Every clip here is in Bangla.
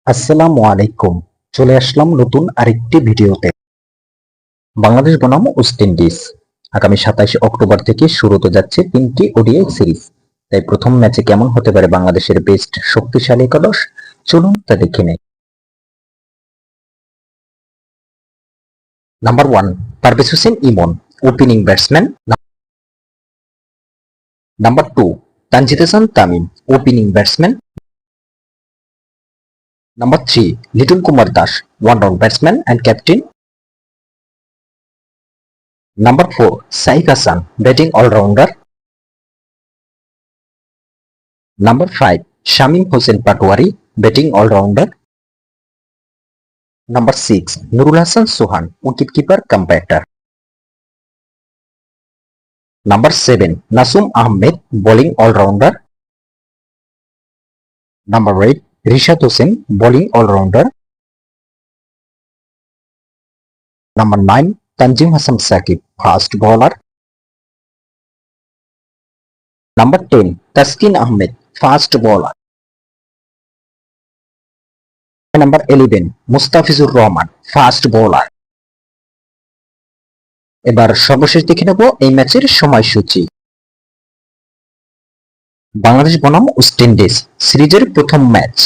আসসালামু আলাইকুম। চলে আসলাম নতুন আরেকটি ভিডিওতে। বাংলাদেশ বনাম ওয়েস্ট ইন্ডিজ আগামী 27 অক্টোবর থেকে শুরু হতে যাচ্ছে 3টি ওডিআই সিরিজ। তাই প্রথম ম্যাচে কেমন হতে পারে বাংলাদেশের বেস্ট শক্তিশালী একাদশ, চলুন তা দেখে নেই। Number 1, Parvez Hossain Emon, opening batsman. Number 2, Tanzid Hasan Tamim, opening batsman. Number 3, Liton Kumar Das, one down batsman and captain. Number 4, Saif Hasan, batting all rounder. Number 5, Shamim Hossain Patwari, batting all rounder. Number 6, Nurul Hasan Sohan, wicketkeeper cum batter. Number 7, Nasum Ahmed, bowling all rounder. Number 8, Rishad Hossain, bowling all rounder. Number 9, Tanzim Hasan Sakib, fast bowler. Number 10, Taskin Ahmed, fast bowler. Number 11, Mustafizur Rahman, fast bowler. এবার সর্বশেষ দেখে নেব এই ম্যাচের সময়সূচি। বাংলাদেশ বনাম ওয়েস্ট ইন্ডিজ সিরিজের প্রথম ম্যাচ,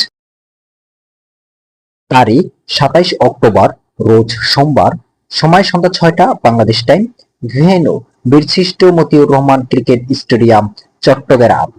তারিখ 27 অক্টোবর, রোজ সোমবার, সময় সন্ধ্যা 6টা বাংলাদেশ টাইম, ভেন্যু বীরশ্রেষ্ঠ মতিউর রহমান ক্রিকেট স্টেডিয়াম, চট্টগ্রাম।